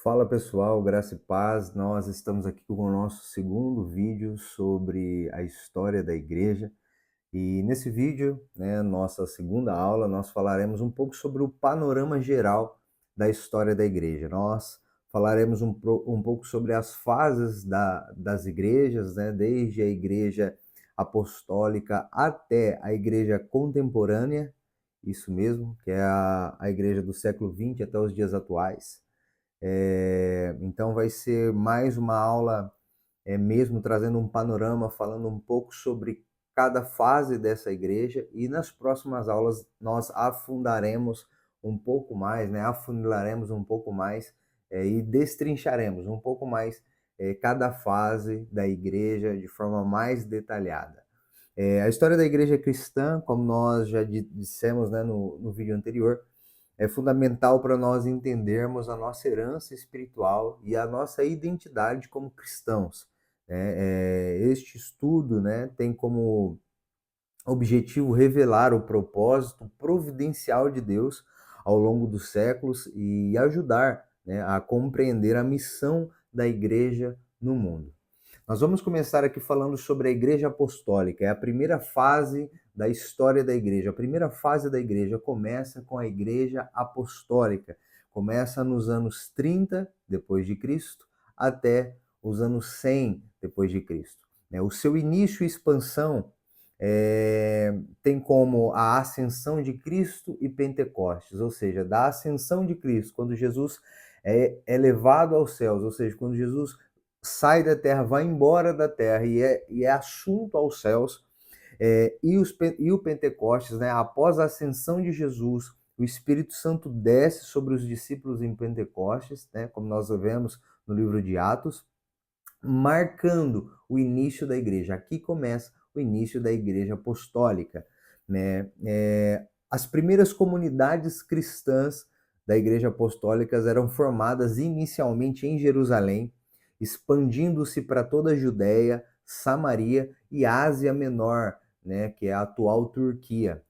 Fala pessoal, graça e paz. Nós estamos aqui com o nosso segundo vídeo sobre a história da igreja. E nesse vídeo, nossa segunda aula, nós falaremos um pouco sobre o panorama geral da história da igreja. Nós falaremos um pouco sobre as fases das igrejas, desde a igreja apostólica até a igreja contemporânea, isso mesmo, que é a igreja do século XX até os dias atuais. Então vai ser mais uma aula, mesmo trazendo um panorama, falando um pouco sobre cada fase dessa igreja, e nas próximas aulas nós afundaremos um pouco mais, afunilaremos um pouco mais, e destrincharemos um pouco mais cada fase da igreja de forma mais detalhada. A história da igreja cristã, como nós já dissemos, no vídeo anterior, é fundamental para nós entendermos a nossa herança espiritual e a nossa identidade como cristãos. Este estudo, tem como objetivo revelar o propósito providencial de Deus ao longo dos séculos e ajudar, a compreender a missão da igreja no mundo. Nós vamos começar aqui falando sobre a Igreja Apostólica. É a primeira fase da história da igreja. A primeira fase da igreja começa com a Igreja Apostólica. Começa nos anos 30 depois de Cristo até os anos 100 depois de Cristo. O seu início e expansão tem como a ascensão de Cristo e Pentecostes, ou seja, da ascensão de Cristo, quando Jesus é levado aos céus, ou seja, quando Jesus sai da terra, vai embora da terra e é assunto aos céus, e o Pentecostes, após a ascensão de Jesus, o Espírito Santo desce sobre os discípulos em Pentecostes, como nós vemos no livro de Atos, marcando o início da igreja. Aqui começa o início da igreja apostólica. As primeiras comunidades cristãs da igreja apostólica eram formadas inicialmente em Jerusalém, expandindo-se para toda a Judéia, Samaria e Ásia Menor, que é a atual Turquia.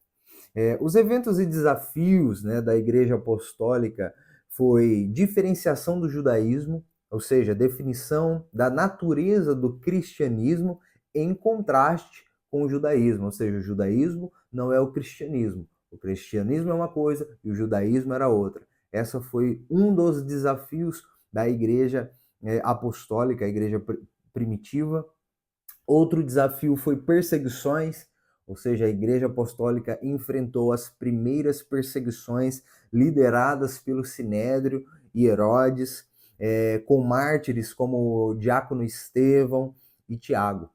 Os eventos e desafios, da igreja apostólica foi diferenciação do judaísmo, ou seja, definição da natureza do cristianismo em contraste com o judaísmo, ou seja, o judaísmo não é o cristianismo é uma coisa e o judaísmo era outra. Essa foi um dos desafios da igreja apostólica, a igreja primitiva. Outro desafio foi perseguições, ou seja, a igreja apostólica enfrentou as primeiras perseguições lideradas pelo Sinédrio e Herodes, com mártires como o diácono Estevão e Tiago.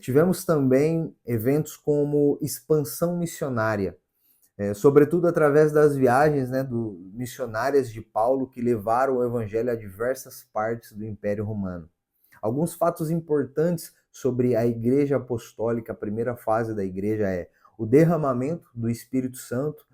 Tivemos também eventos como expansão missionária, sobretudo através das viagens missionárias de Paulo, que levaram o evangelho a diversas partes do Império Romano. Alguns fatos importantes sobre a igreja apostólica, a primeira fase da igreja é o derramamento do Espírito Santo,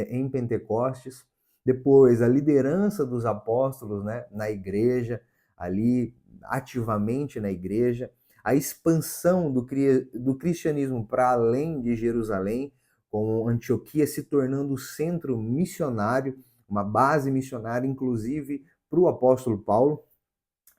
em Pentecostes. Depois, a liderança dos apóstolos, na igreja, ali ativamente na igreja. A expansão do cristianismo para além de Jerusalém, com Antioquia se tornando o centro missionário, uma base missionária, inclusive para o apóstolo Paulo.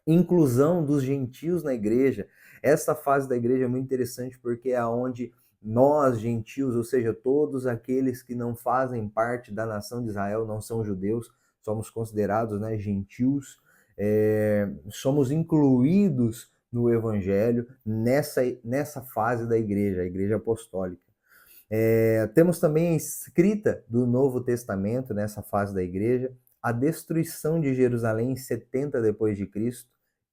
Inclusão dos gentios na igreja. Essa fase da igreja é muito interessante porque é onde nós, gentios, ou seja, todos aqueles que não fazem parte da nação de Israel, não são judeus, somos considerados gentios, somos incluídos no evangelho nessa fase da igreja, a igreja apostólica. Temos também a escrita do Novo Testamento nessa fase da igreja, a destruição de Jerusalém em 70 depois de Cristo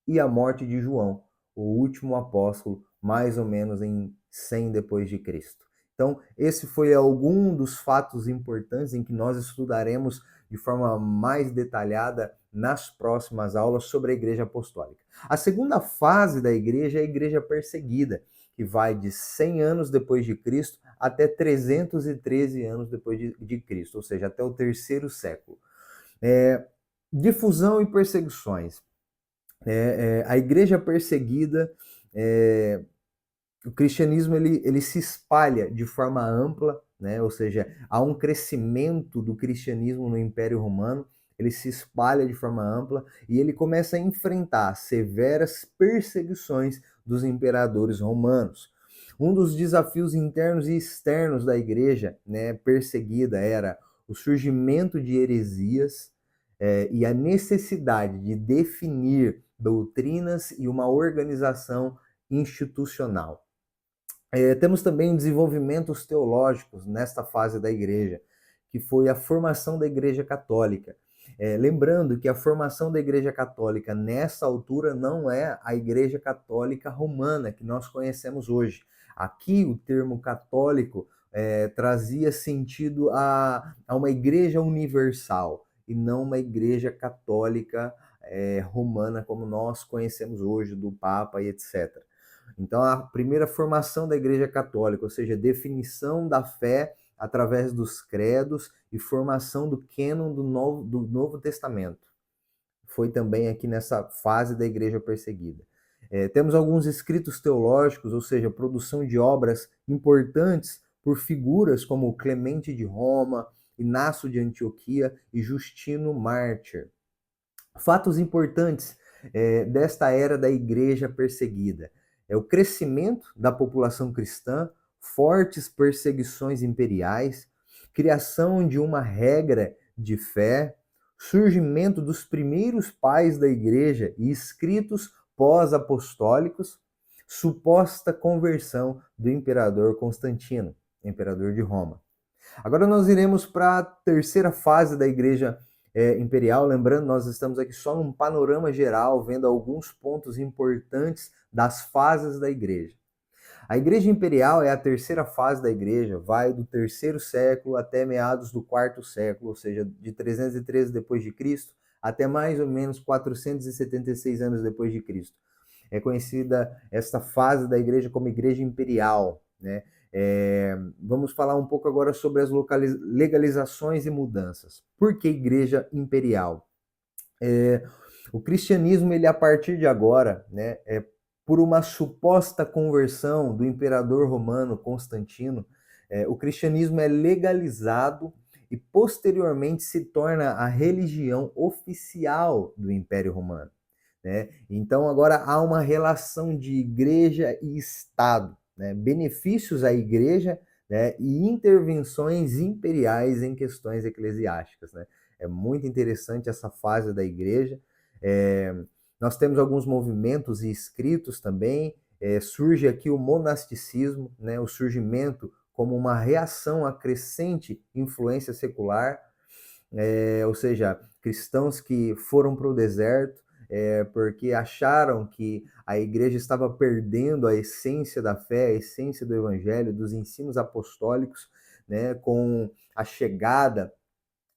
e a morte de João, o último apóstolo, mais ou menos em 100 depois de Cristo. Então, esse foi algum dos fatos importantes em que nós estudaremos de forma mais detalhada nas próximas aulas sobre a igreja apostólica. A segunda fase da igreja é a igreja perseguida, que vai de 100 anos depois de Cristo até 313 anos depois de Cristo, ou seja, até o terceiro século. Difusão e perseguições. A igreja perseguida, o cristianismo ele se espalha de forma ampla, ou seja, há um crescimento do cristianismo no Império Romano. ele se espalha de forma ampla e ele começa a enfrentar severas perseguições dos imperadores romanos. Um dos desafios internos e externos da igreja, né, perseguida era o surgimento de heresias e a necessidade de definir doutrinas e uma organização institucional. Temos também desenvolvimentos teológicos nesta fase da igreja, que foi a formação da Igreja Católica. Lembrando que a formação da Igreja Católica nessa altura não é a Igreja Católica Romana que nós conhecemos hoje. Aqui o termo católico trazia sentido a uma igreja universal e não uma igreja católica romana como nós conhecemos hoje, do Papa e etc. Então, a primeira formação da Igreja Católica, ou seja, definição da fé através dos credos e formação do cânon do Novo Testamento. Foi também aqui nessa fase da Igreja perseguida. Temos alguns escritos teológicos, ou seja, produção de obras importantes por figuras como Clemente de Roma, Inácio de Antioquia e Justino Mártir. Fatos importantes desta era da Igreja perseguida. O crescimento da população cristã, fortes perseguições imperiais, criação de uma regra de fé, surgimento dos primeiros pais da igreja e escritos pós-apostólicos, suposta conversão do imperador Constantino, imperador de Roma. Agora nós iremos para a terceira fase da igreja imperial. Lembrando, nós estamos aqui só num panorama geral, vendo alguns pontos importantes das fases da igreja. A igreja imperial é a terceira fase da igreja, vai do terceiro século até meados do quarto século, ou seja, de 313 depois de Cristo até mais ou menos 476 anos depois de Cristo. É conhecida esta fase da igreja como igreja imperial, né? Vamos falar um pouco agora sobre as legalizações e mudanças. Por que igreja imperial? O cristianismo, ele a partir de agora, né, por uma suposta conversão do imperador romano Constantino, o cristianismo é legalizado e posteriormente se torna a religião oficial do Império Romano, né? Então agora há uma relação de igreja e Estado, né? Benefícios à igreja, né? E intervenções imperiais em questões eclesiásticas, né? É muito interessante essa fase da igreja. Nós temos alguns movimentos e escritos também. Surge aqui o monasticismo, né? O surgimento como uma reação à crescente influência secular, ou seja, cristãos que foram para o deserto porque acharam que a igreja estava perdendo a essência da fé, a essência do evangelho, dos ensinos apostólicos, né? Com a chegada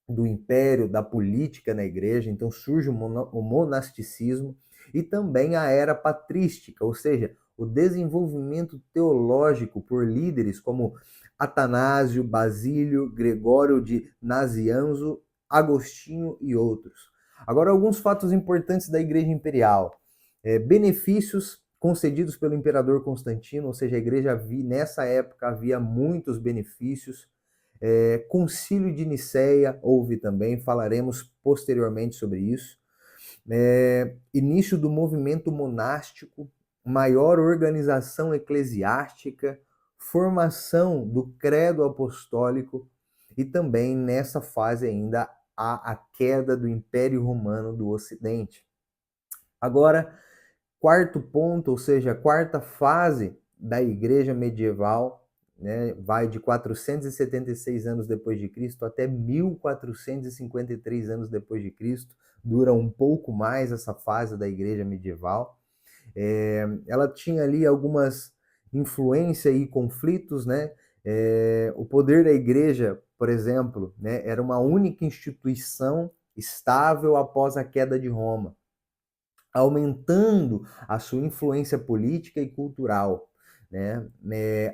do império, da política na igreja. Então surge o monasticismo e também a era patrística, ou seja, o desenvolvimento teológico por líderes como Atanásio, Basílio, Gregório de Nazianzo, Agostinho e outros. Agora, alguns fatos importantes da igreja imperial. Benefícios concedidos pelo imperador Constantino, ou seja, a igreja nessa época havia muitos benefícios. Concílio de Nicéia houve também, falaremos posteriormente sobre isso. Início do movimento monástico, maior organização eclesiástica, formação do credo apostólico e também nessa fase ainda há a queda do Império Romano do Ocidente. Agora, quarto ponto, ou seja, a quarta fase da igreja medieval, né, vai de 476 anos depois de Cristo até 1453 anos depois de Cristo, dura um pouco mais essa fase da igreja medieval. Ela tinha ali algumas influências e conflitos, né? O poder da igreja, por exemplo, né, era uma única instituição estável após a queda de Roma, aumentando a sua influência política e cultural, né?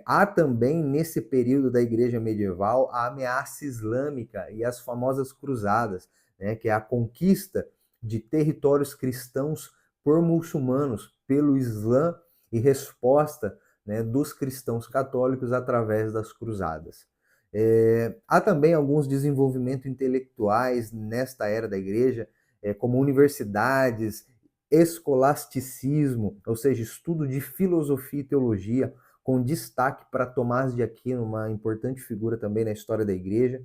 Há também, nesse período da igreja medieval, a ameaça islâmica e as famosas cruzadas, né? Que é a conquista de territórios cristãos por muçulmanos, pelo Islã, e resposta, né, dos cristãos católicos através das cruzadas. Há também alguns desenvolvimentos intelectuais nesta era da igreja, como universidades, escolasticismo, ou seja, estudo de filosofia e teologia, com destaque para Tomás de Aquino, uma importante figura também na história da igreja.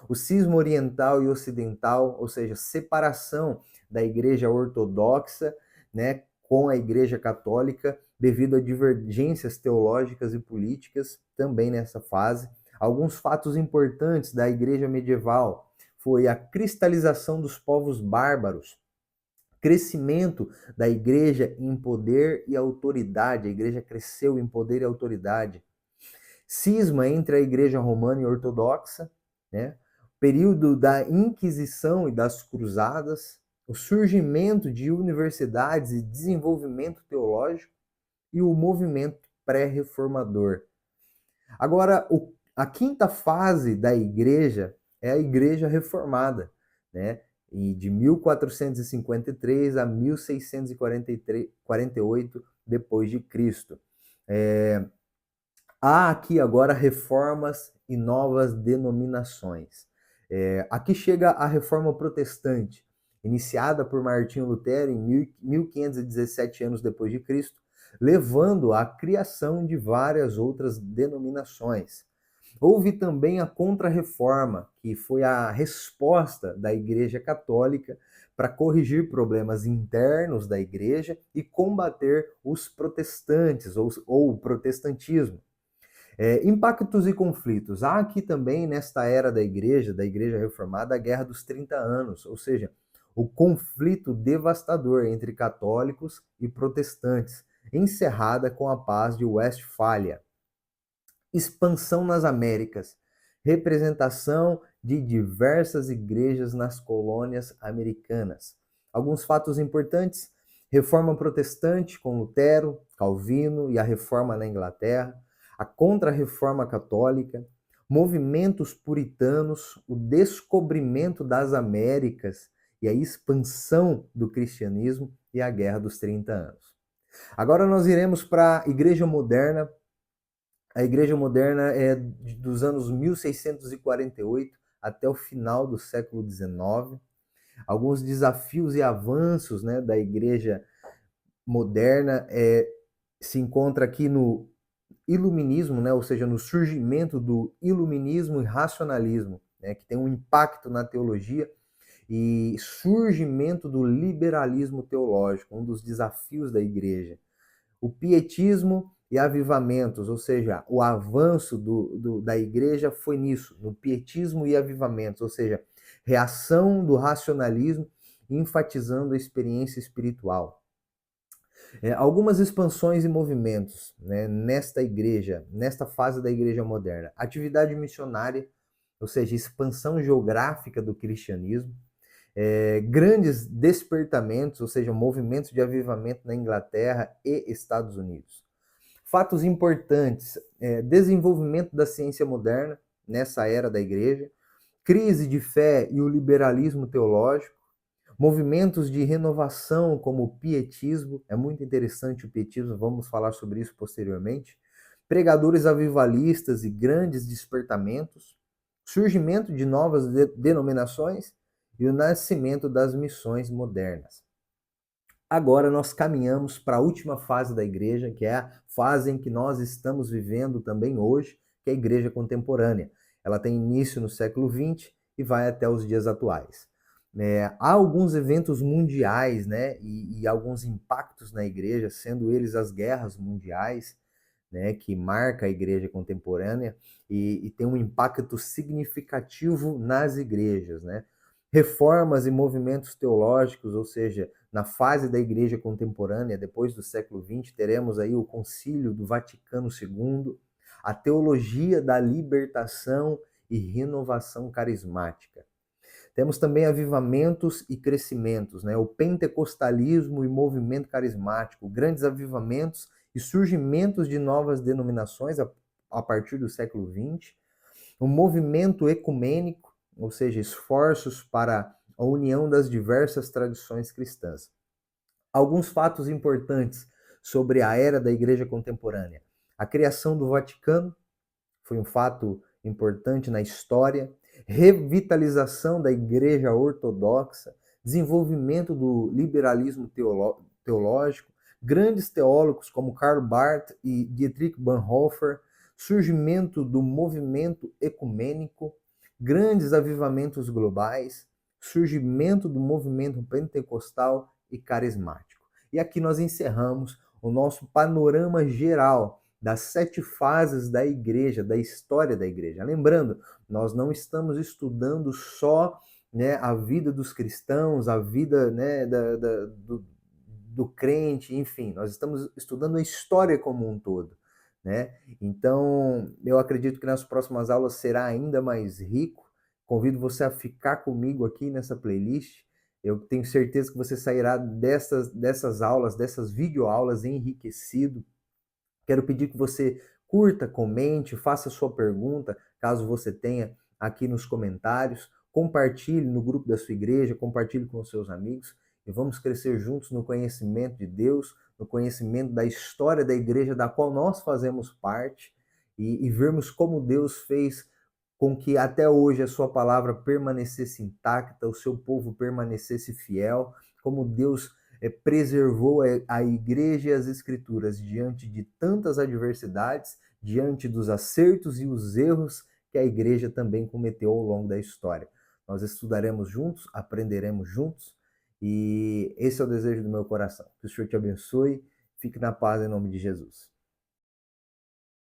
O cisma oriental e ocidental, ou seja, separação da igreja ortodoxa, né, com a igreja católica, devido a divergências teológicas e políticas, também nessa fase. Alguns fatos importantes da igreja medieval foi a cristalização dos povos bárbaros, crescimento da igreja em poder e autoridade, a igreja cresceu em poder e autoridade, cisma entre a igreja romana e ortodoxa, né? Período da Inquisição e das Cruzadas, o surgimento de universidades e desenvolvimento teológico e o movimento pré-reformador. Agora, a quinta fase da igreja é a igreja reformada, né? E de 1453 a 1648 depois de Cristo. Há aqui agora reformas e novas denominações. Aqui chega a reforma protestante, iniciada por Martinho Lutero em 1517 anos depois de Cristo, levando à criação de várias outras denominações. Houve também a Contra-Reforma, que foi a resposta da Igreja Católica para corrigir problemas internos da Igreja e combater os protestantes ou o protestantismo. Impactos e conflitos. Há aqui também, nesta era da Igreja Reformada, a Guerra dos 30 Anos, ou seja, o conflito devastador entre católicos e protestantes, encerrada com a Paz de Westfália. Expansão nas Américas, representação de diversas igrejas nas colônias americanas. Alguns fatos importantes: Reforma Protestante com Lutero, Calvino e a Reforma na Inglaterra, a Contra-Reforma Católica, movimentos puritanos, o descobrimento das Américas e a expansão do cristianismo e a Guerra dos 30 Anos. Agora nós iremos para a Igreja Moderna. A Igreja Moderna é dos anos 1648 até o final do século XIX. Alguns desafios e avanços, né, da Igreja Moderna se encontra aqui no iluminismo, né, ou seja, no surgimento do iluminismo e racionalismo, né, que tem um impacto na teologia, e surgimento do liberalismo teológico, um dos desafios da igreja. O pietismo e avivamentos, ou seja, o avanço da igreja foi nisso, no pietismo e avivamentos, ou seja, reação do racionalismo, enfatizando a experiência espiritual. Algumas expansões e movimentos, né, nesta igreja, nesta fase da igreja moderna. Atividade missionária, ou seja, expansão geográfica do cristianismo. Grandes despertamentos, ou seja, movimentos de avivamento na Inglaterra e Estados Unidos. Fatos importantes: desenvolvimento da ciência moderna nessa era da igreja, crise de fé e o liberalismo teológico, movimentos de renovação como o pietismo, é muito interessante o pietismo, vamos falar sobre isso posteriormente, pregadores avivalistas e grandes despertamentos, surgimento de novas denominações e o nascimento das missões modernas. Agora nós caminhamos para a última fase da igreja, que é a fase em que nós estamos vivendo também hoje, que é a igreja contemporânea. Ela tem início no século XX e vai até os dias atuais. Há alguns eventos mundiais, né, e alguns impactos na igreja, sendo eles as guerras mundiais, né, que marca a igreja contemporânea e tem um impacto significativo nas igrejas, né? Reformas e movimentos teológicos, ou seja, na fase da igreja contemporânea, depois do século XX, teremos aí o Concílio do Vaticano II, a teologia da libertação e renovação carismática. Temos também avivamentos e crescimentos, né? O pentecostalismo e movimento carismático, grandes avivamentos e surgimentos de novas denominações a partir do século XX, o movimento ecumênico, ou seja, esforços para a união das diversas tradições cristãs. Alguns fatos importantes sobre a era da Igreja Contemporânea. A criação do Vaticano foi um fato importante na história, revitalização da Igreja Ortodoxa, desenvolvimento do liberalismo teológico, grandes teólogos como Karl Barth e Dietrich Bonhoeffer, surgimento do movimento ecumênico, grandes avivamentos globais, surgimento do movimento pentecostal e carismático. E aqui nós encerramos o nosso panorama geral das 7 fases da igreja, da história da igreja. Lembrando, nós não estamos estudando só, né, a vida dos cristãos, a vida, né, do crente, enfim, nós estamos estudando a história como um todo, né? Então, eu acredito que nas próximas aulas será ainda mais rico. Convido você a ficar comigo aqui nessa playlist. Eu tenho certeza que você sairá dessas aulas, dessas videoaulas enriquecido. Quero pedir que você curta, comente, faça sua pergunta, caso você tenha, aqui nos comentários. Compartilhe no grupo da sua igreja, compartilhe com os seus amigos e vamos crescer juntos no conhecimento de Deus, no conhecimento da história da igreja da qual nós fazemos parte e vermos como Deus fez com que até hoje a sua palavra permanecesse intacta, o seu povo permanecesse fiel, como Deus preservou a igreja e as escrituras diante de tantas adversidades, diante dos acertos e os erros que a igreja também cometeu ao longo da história. Nós estudaremos juntos, aprenderemos juntos, e esse é o desejo do meu coração. Que o Senhor te abençoe, fique na paz em nome de Jesus.